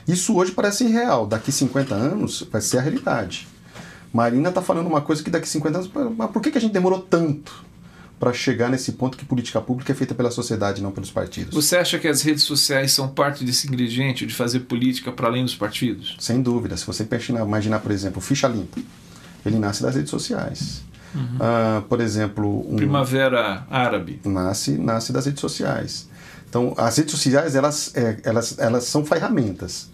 Isso hoje parece irreal. Daqui 50 anos vai ser a realidade. Marina está falando uma coisa que daqui 50 anos... Mas por que a gente demorou tanto para chegar nesse ponto que política pública é feita pela sociedade, não pelos partidos? Você acha que as redes sociais são parte desse ingrediente de fazer política para além dos partidos? Sem dúvida. Se você imaginar, por exemplo, o Ficha Limpa, ele nasce das redes sociais. Por exemplo... Primavera Árabe. Nasce das redes sociais. Então, as redes sociais, elas são ferramentas.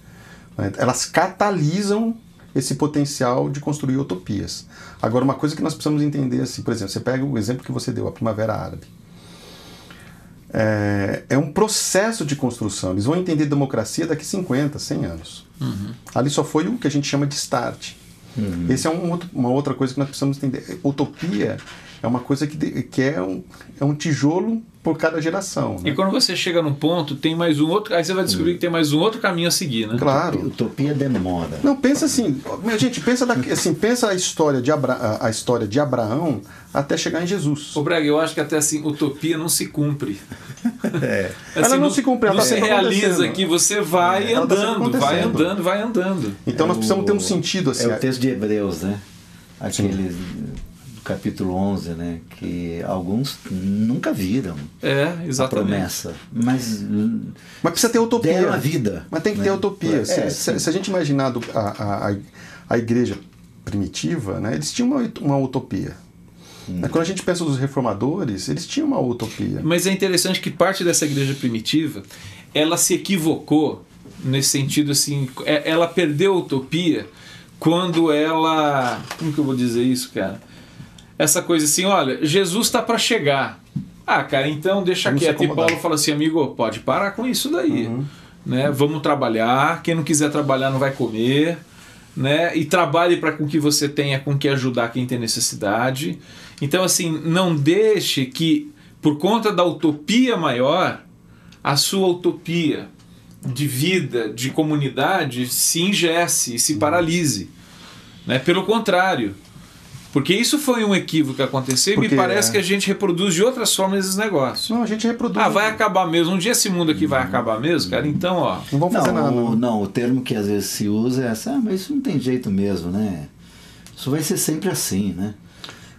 Elas catalisam esse potencial de construir utopias. Agora, uma coisa que nós precisamos entender, assim, por exemplo, você pega o exemplo que você deu, a Primavera Árabe. É um processo de construção. Eles vão entender democracia daqui 50, 100 anos. Ali só foi o que a gente chama de start. Essa é uma outra coisa que nós precisamos entender. Utopia é uma coisa que é um tijolo por cada geração. Né? E quando você chega num ponto, tem mais um outro... Aí você vai descobrir que tem mais um outro caminho a seguir, né? Claro. Utopia demora. Não, pensa assim... Gente, pensa a história de Abraão até chegar em Jesus. Ô Brega, eu acho que até assim, utopia não se cumpre. Assim, ela não se cumpre. Não se realiza aqui, você vai andando, vai andando. Então nós precisamos ter um sentido assim. É o texto de Hebreus, né? Aquele... capítulo 11, né, que alguns nunca viram a promessa, mas precisa ter utopia. Deram a vida. Mas tem que ter utopia. Se a gente imaginar a igreja primitiva, né, eles tinham uma utopia. Quando a gente pensa nos reformadores, eles tinham uma utopia. Mas é interessante que parte dessa igreja primitiva, ela se equivocou nesse sentido assim, ela perdeu a utopia quando ela... Como que eu vou dizer isso, cara? Essa coisa assim, olha, Jesus está para chegar. Ah, cara, então deixa quieto. E Paulo fala assim, amigo, pode parar com isso daí. Né? Vamos trabalhar, quem não quiser trabalhar não vai comer. Né? E trabalhe para com que você tenha com que ajudar quem tem necessidade. Então, assim, não deixe que, por conta da utopia maior, a sua utopia de vida, de comunidade, se engesse e se paralise. Né? Pelo contrário. Porque isso foi um equívoco que aconteceu e me parece que a gente reproduz de outras formas esses negócios. Não, a gente reproduz. Ah, vai acabar mesmo. Um dia esse mundo aqui vai acabar mesmo, cara. Então, ó... Não vamos fazer nada. Não, o termo que às vezes se usa é assim, mas isso não tem jeito mesmo, né? Isso vai ser sempre assim, né?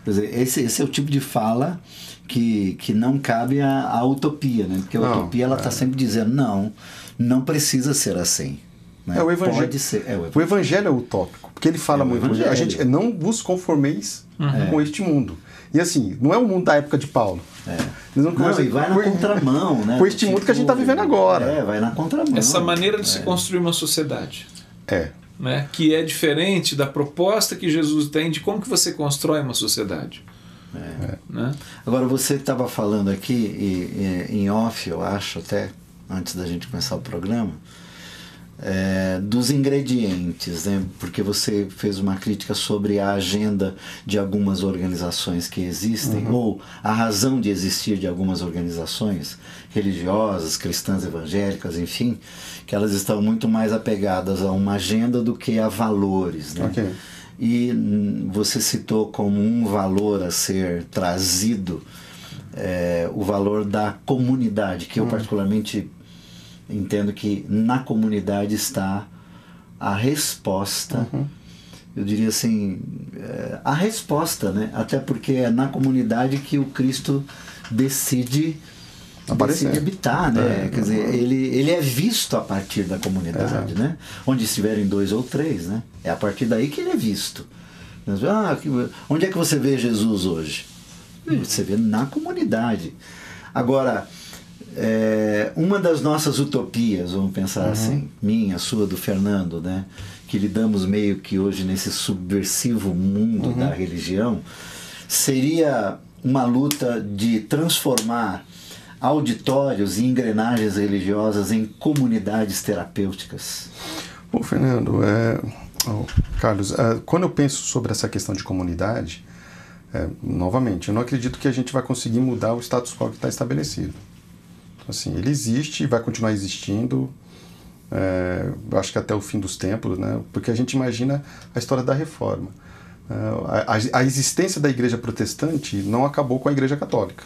Quer dizer, esse é o tipo de fala que não cabe à utopia, né? Porque a utopia, ela está sempre dizendo, não precisa ser assim. Né? O evangelho, pode ser, o evangelho é utópico, porque ele fala muito, a gente não vos conformeis com este mundo. E assim, não é o mundo da época de Paulo. E vai na contramão, né? Com este mundo que a gente está vivendo agora. Vai na contramão. Essa maneira de se construir uma sociedade. Né? Que é diferente da proposta que Jesus tem de como que você constrói uma sociedade. Né? Agora, você estava falando aqui, em off, eu acho, até antes da gente começar o programa, dos ingredientes, né? Porque você fez uma crítica sobre a agenda de algumas organizações que existem, ou a razão de existir de algumas organizações religiosas, cristãs, evangélicas, enfim, que elas estão muito mais apegadas a uma agenda do que a valores, né? Okay. E você citou como um valor a ser trazido o valor da comunidade, que eu particularmente entendo que na comunidade está a resposta, eu diria assim, a resposta, né? Até porque é na comunidade que o Cristo decide habitar, né? Quer dizer, ele é visto a partir da comunidade, né? Onde estiverem 2 ou 3, né? É a partir daí que ele é visto. Onde é que você vê Jesus hoje? Você vê na comunidade. Agora, uma das nossas utopias, vamos pensar assim, minha, sua, do Fernando, né? Que lidamos meio que hoje nesse subversivo mundo da religião, seria uma luta de transformar auditórios e engrenagens religiosas em comunidades terapêuticas. Bom, Fernando, Carlos, quando eu penso sobre essa questão de comunidade, novamente, eu não acredito que a gente vai conseguir mudar o status quo que está estabelecido. Assim, ele existe e vai continuar existindo, eu acho que até o fim dos tempos, né? Porque a gente imagina a história da Reforma. A existência da Igreja Protestante não acabou com a Igreja Católica.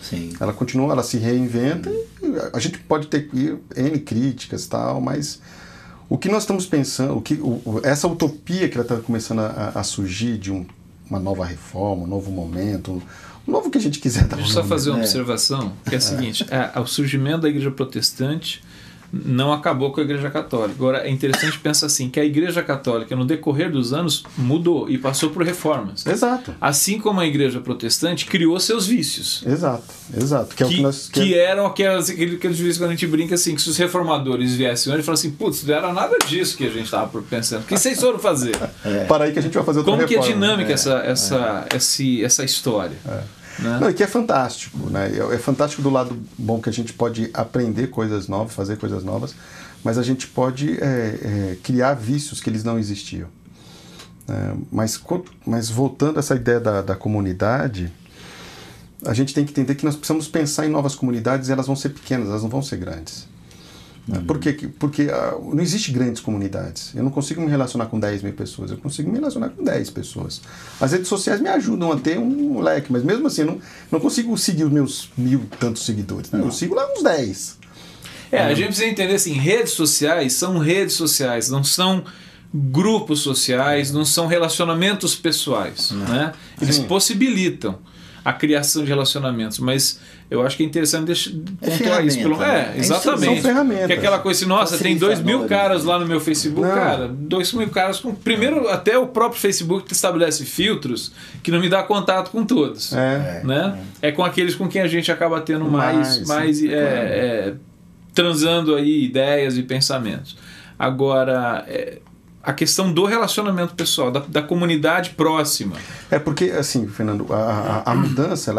Sim. Ela continua, ela se reinventa, e a gente pode ter N críticas e tal, mas o que nós estamos pensando, essa utopia que ela está começando a surgir de uma nova reforma, um novo momento, um novo que a gente quiser dar. Deixa eu só fazer uma observação, que é a seguinte, o surgimento da Igreja Protestante não acabou com a Igreja Católica. Agora, é interessante pensar assim, que a Igreja Católica, no decorrer dos anos, mudou e passou por reformas. Exato. Assim como a Igreja Protestante criou seus vícios. Exato. Que é o que nós... Que eram aqueles vícios quando a gente brinca assim, que se os reformadores viessem hoje e falassem, putz, não era nada disso que a gente estava pensando. O que vocês foram fazer? Para aí que a gente vai fazer outra reforma. Como que é dinâmica essa história? Né? Não, e que é fantástico, né? É fantástico do lado bom que a gente pode aprender coisas novas, fazer coisas novas, mas a gente pode criar vícios que eles não existiam. Mas voltando a essa ideia da comunidade, a gente tem que entender que nós precisamos pensar em novas comunidades e elas vão ser pequenas, elas não vão ser grandes. Por quê? Porque não existe grandes comunidades. Eu não consigo me relacionar com 10 mil pessoas, eu consigo me relacionar com 10 pessoas. As redes sociais me ajudam a ter um leque, mas mesmo assim eu não consigo seguir os meus 1000 tantos seguidores. Eu sigo lá uns 10. A gente precisa entender assim, redes sociais, não são grupos sociais, não são relacionamentos pessoais. Né? Eles possibilitam a criação de relacionamentos, mas eu acho que é interessante pontuar isso. Exatamente. São ferramentas. Que é aquela coisa assim, nossa, tem 2 mil caras lá no meu Facebook. Cara, 2 mil caras com... Primeiro, até o próprio Facebook estabelece filtros que não me dá contato com todos. Né? É com aqueles com quem a gente acaba tendo mais transando aí ideias e pensamentos. Agora... a questão do relacionamento pessoal, da comunidade próxima. Porque, assim, Fernando, a mudança,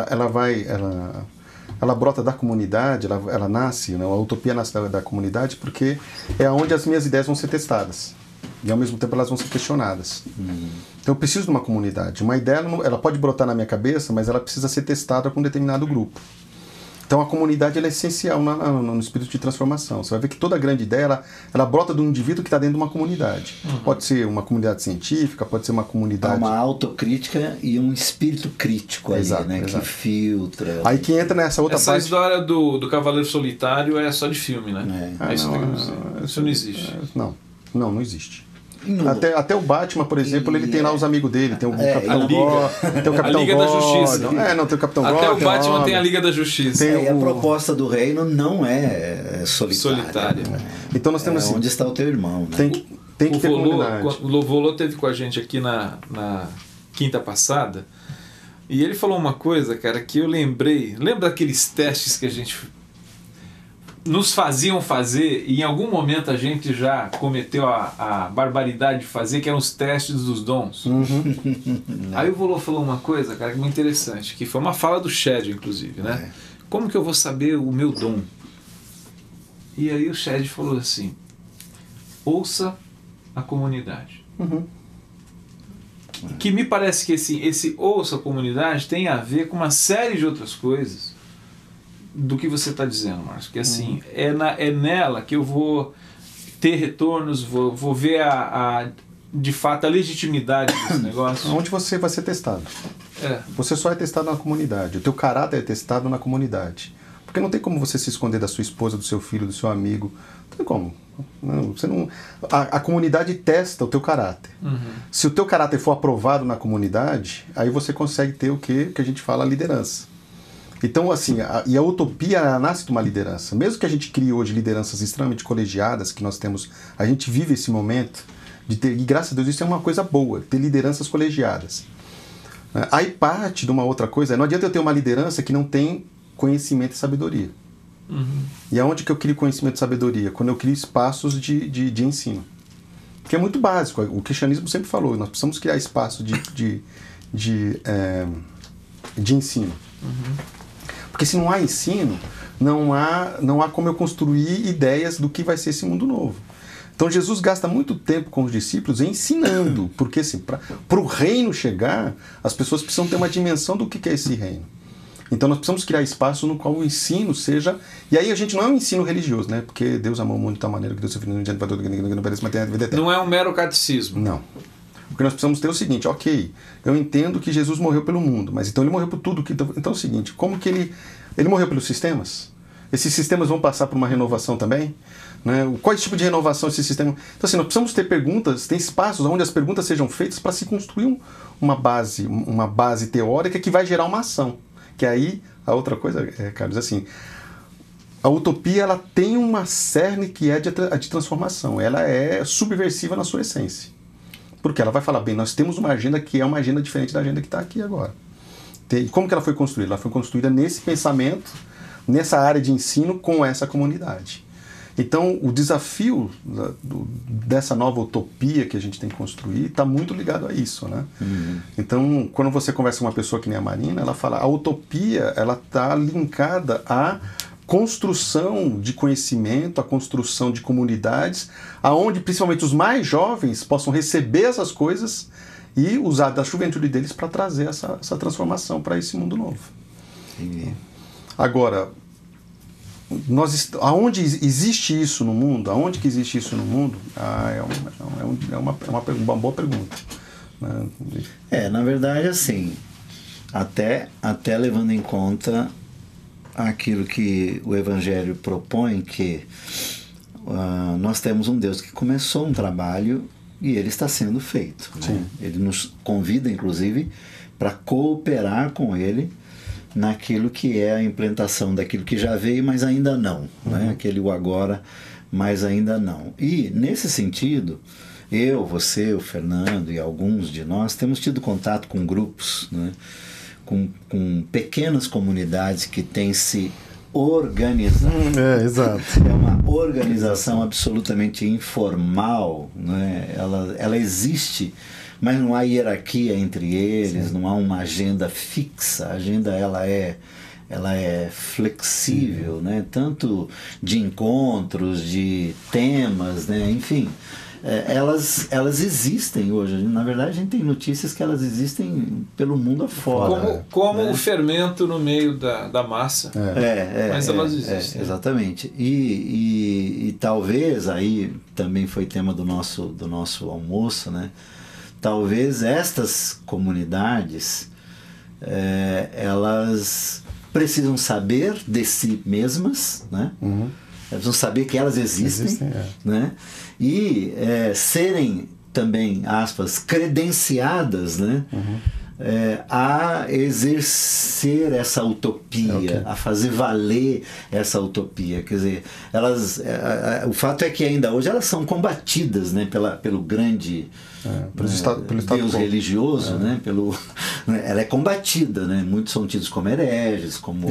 ela brota da comunidade, ela nasce, né? A utopia nasce da comunidade porque é onde as minhas ideias vão ser testadas. E, ao mesmo tempo, elas vão ser questionadas. Então, eu preciso de uma comunidade. Uma ideia, ela pode brotar na minha cabeça, mas ela precisa ser testada com um determinado grupo. Então a comunidade ela é essencial no espírito de transformação. Você vai ver que toda grande ideia ela brota de um indivíduo que está dentro de uma comunidade. Pode ser uma comunidade científica, pode ser uma comunidade... Há uma autocrítica e um espírito crítico aí, né? Que filtra... Aí que entra nessa outra parte... Essa história do Cavaleiro Solitário é só de filme, né? Isso não existe. Não existe. Até o Batman, por exemplo, ele tem lá os amigos dele, tem o Capitão God, tem o Capitão a Liga da Justiça. Tem o Capitão God. Até o Batman tem a Liga da Justiça. E a proposta do reino não é solitária. Então nós temos assim, onde está o teu irmão, né? Tem que ter comunidade. O Volô esteve com a gente aqui na quinta passada e ele falou uma coisa, cara, que eu lembrei. Lembra daqueles testes que a gente nos faziam fazer, e em algum momento a gente já cometeu a barbaridade de fazer, que eram os testes dos dons. Aí o Volô falou uma coisa, cara, que é muito interessante, que foi uma fala do Shed, inclusive, né? Como que eu vou saber o meu dom? E aí o Shed falou assim, ouça a comunidade. Que me parece que esse ouça a comunidade tem a ver com uma série de outras coisas do que você está dizendo, Márcio. Que assim, é nela que eu vou ter retornos, vou ver de fato a legitimidade desse negócio. Onde você vai ser testado. Você só é testado na comunidade. O teu caráter é testado na comunidade. Porque não tem como você se esconder da sua esposa, do seu filho, do seu amigo. Não tem como. Não, você não, a comunidade testa o teu caráter. Se o teu caráter for aprovado na comunidade, aí você consegue ter o que a gente fala liderança. Então, assim, a utopia nasce de uma liderança. Mesmo que a gente crie hoje lideranças extremamente colegiadas, que nós temos, a gente vive esse momento de ter, e graças a Deus isso é uma coisa boa, ter lideranças colegiadas. Aí parte de uma outra coisa, não adianta eu ter uma liderança que não tem conhecimento e sabedoria. E aonde que eu crio conhecimento e sabedoria? Quando eu crio espaços de ensino. Que é muito básico, o cristianismo sempre falou, nós precisamos criar espaços de ensino. Porque se não há ensino, não há como eu construir ideias do que vai ser esse mundo novo. Então Jesus gasta muito tempo com os discípulos ensinando, porque assim, para o reino chegar, as pessoas precisam ter uma dimensão do que é esse reino. Então nós precisamos criar espaço no qual o ensino seja... E aí a gente não é um ensino religioso, né? Porque Deus amou o mundo de tal maneira que Deus se fez no diante para todo que não parece, mas tem a vida eterna. Não é um mero catecismo. Não. Porque nós precisamos ter o seguinte, ok, eu entendo que Jesus morreu pelo mundo, mas então ele morreu por tudo. Então é o seguinte, como que ele morreu pelos sistemas? Esses sistemas vão passar por uma renovação também? Né? Qual tipo de renovação esse sistema? Então assim, nós precisamos ter perguntas, tem espaços onde as perguntas sejam feitas para se construir uma base teórica que vai gerar uma ação. Que aí, a outra coisa, Carlos, assim, a utopia ela tem uma cerne que é a de transformação, ela é subversiva na sua essência. Porque ela vai falar, bem, nós temos uma agenda que é uma agenda diferente da agenda que está aqui agora. E como que ela foi construída? Ela foi construída nesse pensamento, nessa área de ensino, com essa comunidade. Então, o desafio dessa nova utopia que a gente tem que construir está muito ligado a isso, né? Então, quando você conversa com uma pessoa que nem a Marina, ela fala, a utopia ela está linkada à construção de conhecimento, a construção de comunidades, aonde principalmente os mais jovens possam receber essas coisas e usar da juventude deles para trazer essa transformação para esse mundo novo. Agora, aonde existe isso no mundo? Aonde que existe isso no mundo? É uma boa pergunta. Na verdade, assim, até levando em conta aquilo que o Evangelho propõe, que nós temos um Deus que começou um trabalho e ele está sendo feito. Né? Ele nos convida, inclusive, para cooperar com ele naquilo que é a implantação daquilo que já veio, mas ainda não. Né? Aquele o agora, mas ainda não. E, nesse sentido, eu, você, o Fernando e alguns de nós temos tido contato com grupos, né? com pequenas comunidades que têm se organizado. Exato. É uma organização absolutamente informal, né? Ela existe, mas não há hierarquia entre eles, não há uma agenda fixa. A agenda ela é flexível, né? Tanto de encontros, de temas, né? Enfim. Elas existem hoje. Na verdade, a gente tem notícias que elas existem pelo mundo afora. Como o fermento no meio da massa. Mas elas existem. Exatamente. E talvez, aí também foi tema do nosso almoço, né? Talvez estas comunidades, elas precisam saber de si mesmas, né? Elas precisam saber que elas existem, né? E serem também, aspas, credenciadas, né? a exercer essa utopia, a fazer valer essa utopia. Quer dizer, o fato é que ainda hoje elas são combatidas, né, pelo grande pelo Deus religioso, né, ela é combatida, né, muitos são tidos como hereges, como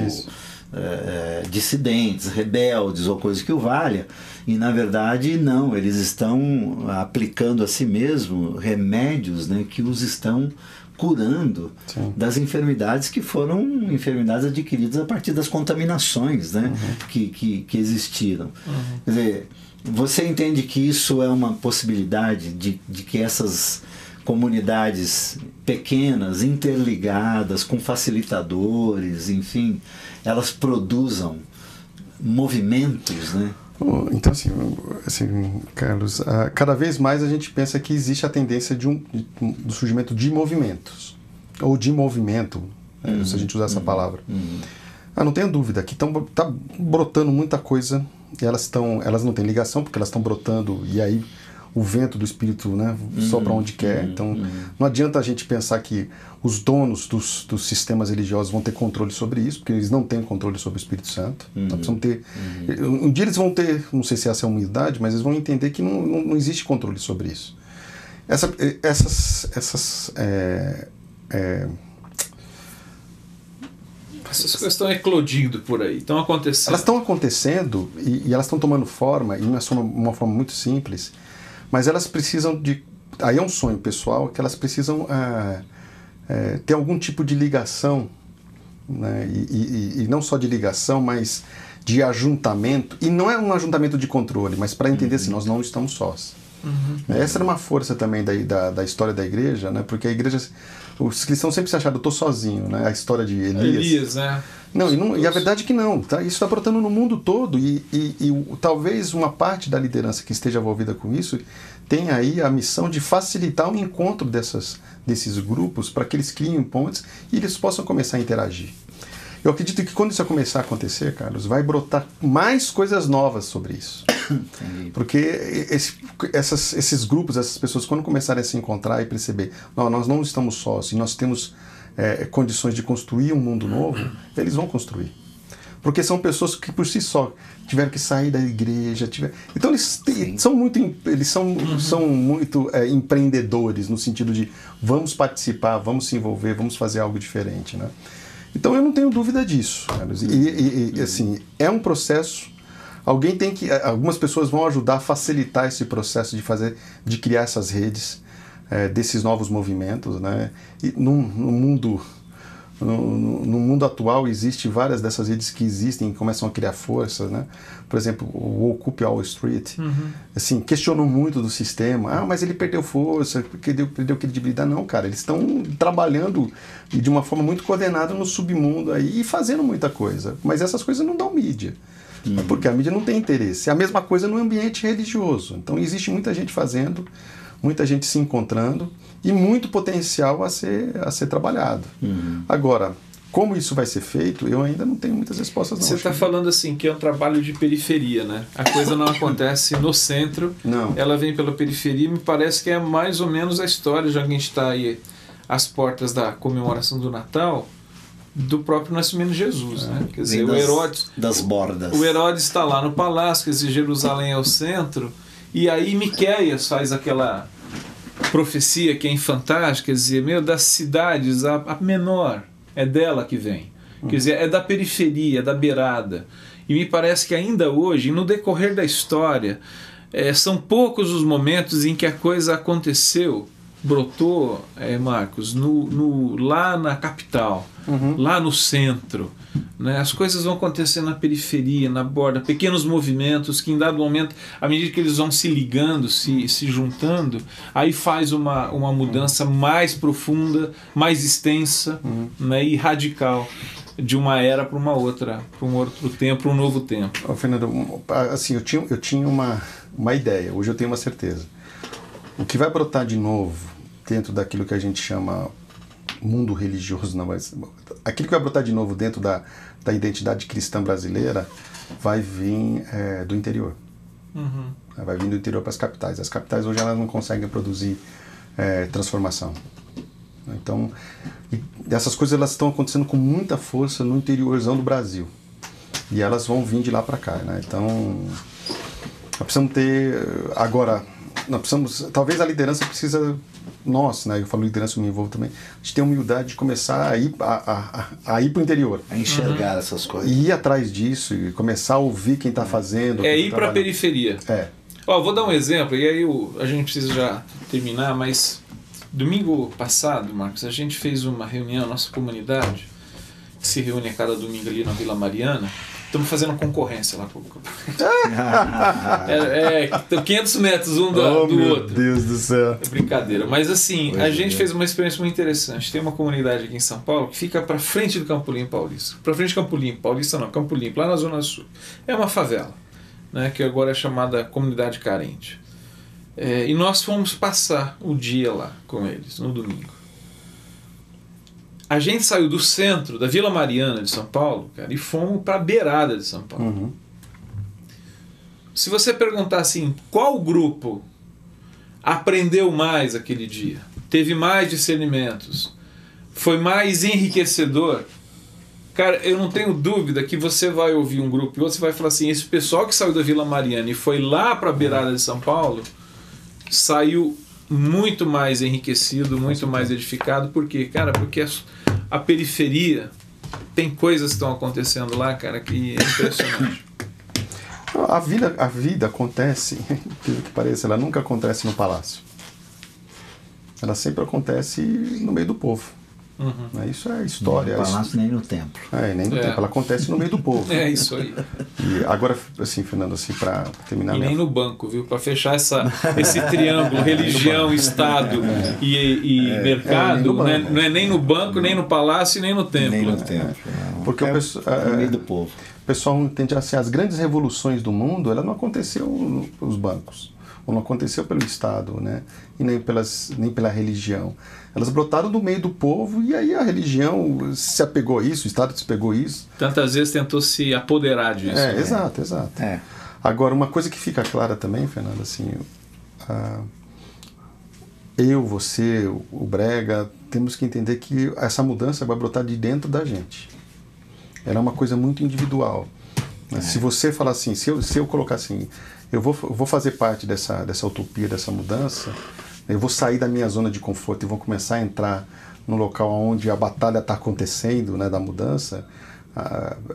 dissidentes, rebeldes ou coisa que o valha, e na verdade não, eles estão aplicando a si mesmo remédios, né, que os estão curando das enfermidades que foram enfermidades adquiridas a partir das contaminações, né, que existiram. Quer dizer, você entende que isso é uma possibilidade de que essas comunidades pequenas, interligadas, com facilitadores, enfim, elas produzam movimentos, né? Então, assim, Carlos, cada vez mais a gente pensa que existe a tendência do surgimento de movimentos, ou de movimento, se a gente usar essa palavra. Não tenho dúvida que está brotando muita coisa, e elas não têm ligação, porque elas estão brotando, e aí o vento do Espírito, né, sopra onde quer. Então, não adianta a gente pensar que os donos dos sistemas religiosos vão ter controle sobre isso, porque eles não têm controle sobre o Espírito Santo. Nós precisamos ter... Um dia eles vão ter, não sei se essa é a humildade, mas eles vão entender que não existe controle sobre isso. Essas coisas estão eclodindo por aí, estão acontecendo. Elas estão acontecendo e elas estão tomando forma, e uma forma muito simples, mas elas precisam de... Aí é um sonho pessoal, que elas precisam ter algum tipo de ligação, né? E não só de ligação, mas de ajuntamento. E não é um ajuntamento de controle, mas para entender assim, nós não estamos sós. Essa era uma força também da história da igreja, né? Porque a igreja... Os cristãos sempre se acharam, eu estou sozinho, né? A história de Elias, né? E a verdade é que não, tá? Isso está brotando no mundo todo e talvez uma parte da liderança que esteja envolvida com isso tenha aí a missão de facilitar o encontro desses grupos para que eles criem pontes e eles possam começar a interagir. Eu acredito que quando isso começar a acontecer, Carlos, vai brotar mais coisas novas sobre isso. Porque esses grupos, essas pessoas, quando começarem a se encontrar e perceber, nós não estamos sós e nós temos condições de construir um mundo novo, eles vão construir. Porque são pessoas que por si só tiveram que sair da igreja. Então eles são muito empreendedores no sentido de vamos participar, vamos se envolver, vamos fazer algo diferente, né? Então eu não tenho dúvida disso, Carlos. E assim, é um processo. Algumas pessoas vão ajudar a facilitar esse processo de criar essas redes, desses novos movimentos, né? E no mundo atual existe várias dessas redes que existem e começam a criar força, né? Por exemplo, o Occupy Wall Street, assim, questionou muito do sistema. Mas ele perdeu força, perdeu credibilidade. Não, cara, eles estão trabalhando de uma forma muito coordenada no submundo aí e fazendo muita coisa. Mas essas coisas não dão mídia. Porque a mídia não tem interesse. É a mesma coisa no ambiente religioso. Então existe muita gente fazendo, muita gente se encontrando e muito potencial a ser trabalhado. Agora, como isso vai ser feito, eu ainda não tenho muitas respostas. Você está falando assim que é um trabalho de periferia, né? A coisa não acontece no centro, ela vem pela periferia. Me parece que é mais ou menos a história, já que a gente está aí às portas da comemoração do Natal, do próprio nascimento de Jesus, né? Quer dizer, o Herodes... Das bordas. O Herodes está lá no palácio, quer dizer, Jerusalém é o centro, e aí Miqueias faz aquela profecia que é fantástica, quer dizer, das cidades, a menor, é dela que vem. Quer dizer, é da periferia, é da beirada. E me parece que ainda hoje, no decorrer da história, são poucos os momentos em que a coisa aconteceu, brotou, Marcos, lá na capital, lá no centro, né? As coisas vão acontecer na periferia, na borda, pequenos movimentos que em dado momento, à medida que eles vão se ligando, se juntando, aí faz uma mudança mais profunda, mais extensa, né? E radical, de uma era para uma outra, para um outro tempo, para um novo tempo. Fernando, assim, eu tinha uma ideia, hoje eu tenho uma certeza. O que vai brotar de novo dentro daquilo que a gente chama mundo religioso, não, mas aquilo que vai brotar de novo dentro da identidade cristã brasileira vai vir do interior. Vai vir do interior para as capitais. As capitais hoje elas não conseguem produzir transformação. Então, e essas coisas elas estão acontecendo com muita força no interiorzão do Brasil. E elas vão vir de lá para cá, né? Então, nós precisamos ter... Agora, nós precisamos... Talvez a liderança precisa... Nós, né? Eu falo liderança, eu me envolvo também. A gente tem a humildade de começar a ir para o interior. A enxergar essas coisas. E ir atrás disso, e começar a ouvir quem está fazendo. Ir para a periferia. Vou dar um exemplo, e aí a gente precisa já terminar, mas domingo passado, Marcos, a gente fez uma reunião, nossa comunidade, que se reúne a cada domingo ali na Vila Mariana. Estamos fazendo concorrência lá. 500 metros um do outro. Meu Deus do céu. É brincadeira. Mas assim, a gente fez uma experiência muito interessante. Tem uma comunidade aqui em São Paulo que fica para frente do Campo Limpo Paulista. Para frente do Campo Limpo Paulista não, Campo Limpo, lá na Zona Sul. É uma favela, né, que agora é chamada Comunidade Carente. E nós fomos passar o dia lá com eles, no domingo. A gente saiu do centro, da Vila Mariana de São Paulo, cara, e fomos para a beirada de São Paulo. Uhum. Se você perguntar assim, qual grupo aprendeu mais aquele dia, teve mais discernimentos, foi mais enriquecedor, cara, eu não tenho dúvida que você vai ouvir um grupo e outro, você vai falar assim, esse pessoal que saiu da Vila Mariana e foi lá para a beirada de São Paulo, saiu muito mais enriquecido, muito mais edificado. Por quê? Cara, porque a periferia tem coisas que estão acontecendo lá, cara, que é impressionante. A vida acontece, pelo que pareça, ela nunca acontece no palácio. Ela sempre acontece no meio do povo. Uhum. Isso é história. Nem no palácio, nem no templo. Nem no templo. Ela acontece no meio do povo. É isso aí. E agora, assim, Fernando, assim, para terminar... E nem no banco, viu? Para fechar esse triângulo, religião, Estado e mercado, não é nem no banco, nem no palácio e nem no templo. Nem no templo. Porque no meio do povo. O pessoal entende assim, as grandes revoluções do mundo, ela não aconteceu nos bancos, ou não aconteceu pelo Estado, né? E nem pela religião. Elas brotaram do meio do povo e aí a religião se apegou a isso, o Estado se apegou a isso. Tantas vezes tentou se apoderar disso. Exato. Agora, uma coisa que fica clara também, Fernando, assim, eu, você, o Brega, temos que entender que essa mudança vai brotar de dentro da gente. Ela é uma coisa muito individual. Se você falar assim, se eu colocar assim, eu vou fazer parte dessa utopia, dessa mudança, eu vou sair da minha zona de conforto e vou começar a entrar no local onde a batalha está acontecendo, né, da mudança,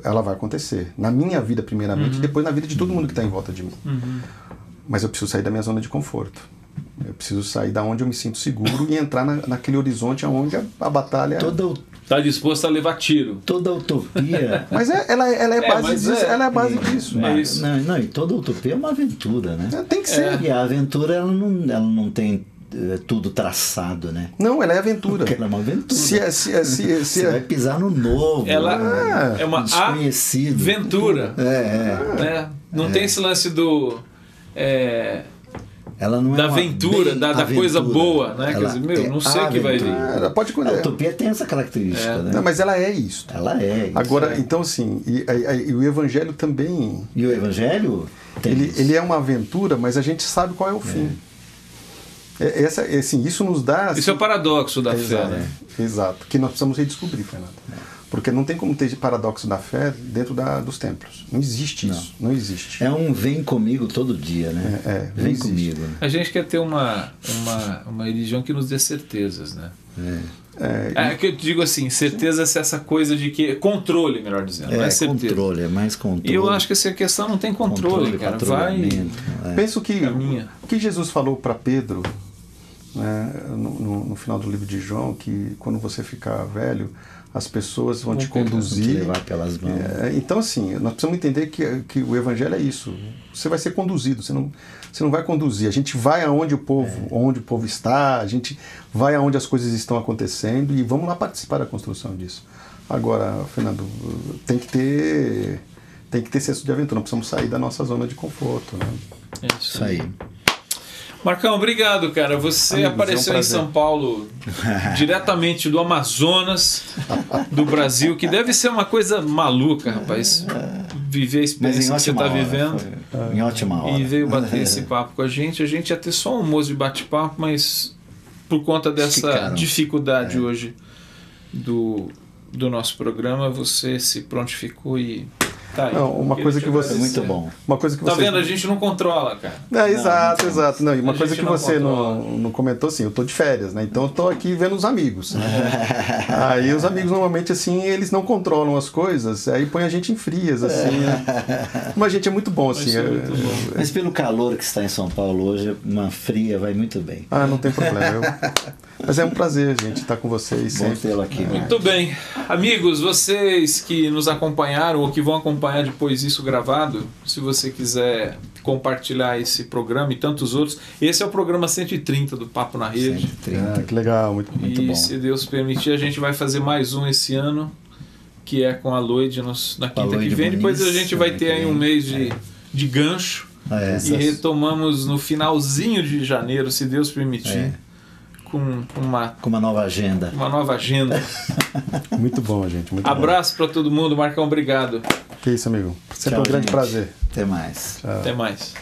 ela vai acontecer. Na minha vida, primeiramente, e depois na vida de todo mundo que está em volta de mim. Mas eu preciso sair da minha zona de conforto. Eu preciso sair da onde eu me sinto seguro e entrar naquele horizonte onde a batalha... Está disposto a levar tiro. Toda utopia... Mas ela é base disso. Ela é a base disso. Não, e toda utopia é uma aventura, né? Tem que ser. E a aventura, ela não tem tudo traçado, né? Não, ela é aventura. Porque ela é uma aventura. Você vai pisar no novo. Ela é uma desconhecido. Aventura. Não tem esse lance do... Ela não da é aventura, da coisa boa, né? Quer dizer, não sei o que vai vir. A utopia tem essa característica, né? Não, mas ela é isso. Ela é isso. Agora, então assim, e o Evangelho também... E o Evangelho tem ele é uma aventura, mas a gente sabe qual é o fim. Assim, isso nos dá... Assim, isso é o paradoxo da fé, né? Exato, que nós precisamos redescobrir, Fernando. Porque não tem como ter paradoxo da fé dentro dos templos. Não existe isso. Não existe. É um vem comigo todo dia, né? Vem comigo. A gente quer ter uma religião que nos dê certezas, né? Que eu digo assim, certeza é essa coisa de que... Controle, melhor dizendo. Não é certeza. Controle, é mais controle. E eu acho que essa questão não tem controle, cara. Penso que o que Jesus falou para Pedro, né, no final do livro de João, que quando você ficar velho... as pessoas vão te conduzir. Te levar pelas mãos. Então, assim, nós precisamos entender que o Evangelho é isso. Você vai ser conduzido, você não vai conduzir. A gente vai aonde onde o povo está, a gente vai aonde as coisas estão acontecendo e vamos lá participar da construção disso. Agora, Fernando, tem que ter senso de aventura, não precisamos sair da nossa zona de conforto. Né? Isso aí. Marcão, obrigado, cara. Você apareceu em São Paulo, diretamente do Amazonas, do Brasil, que deve ser uma coisa maluca, rapaz. Viver a experiência que você está vivendo. Em ótima hora. E veio bater esse papo com a gente. A gente ia ter só um almoço de bate-papo, mas por conta dessa dificuldade hoje do nosso programa, você se prontificou e tá aí. Não, uma coisa que você... Muito bom. Uma coisa que tá você... vendo? A gente não controla, cara. Exato. Não, e uma coisa que você não comentou, assim, eu tô de férias, né? Então eu tô aqui vendo os amigos, né? Aí os amigos, normalmente, assim, eles não controlam as coisas, aí põe a gente em frias, assim, né? Mas, gente, é muito bom, assim. Mas pelo calor que está em São Paulo hoje, uma fria vai muito bem. Não tem problema. Mas é um prazer, gente, estar com vocês. Bom tê-lo aqui. Muito bem. Amigos, vocês que nos acompanharam ou que vão acompanhar depois isso gravado, se você quiser compartilhar esse programa e tantos outros, esse é o programa 130 do Papo na Rede. 130. Que legal, muito bom. E se Deus permitir, a gente vai fazer mais um esse ano, que é com a Lloyd na quinta que vem. Depois a gente vai ter aí um mês de gancho e retomamos no finalzinho de janeiro, se Deus permitir. Com uma nova agenda. Uma nova agenda. Muito bom, gente. Muito Abraço para todo mundo. Marcão, obrigado. Que isso, amigo. Sempre um grande prazer. Até mais. Tchau. Até mais.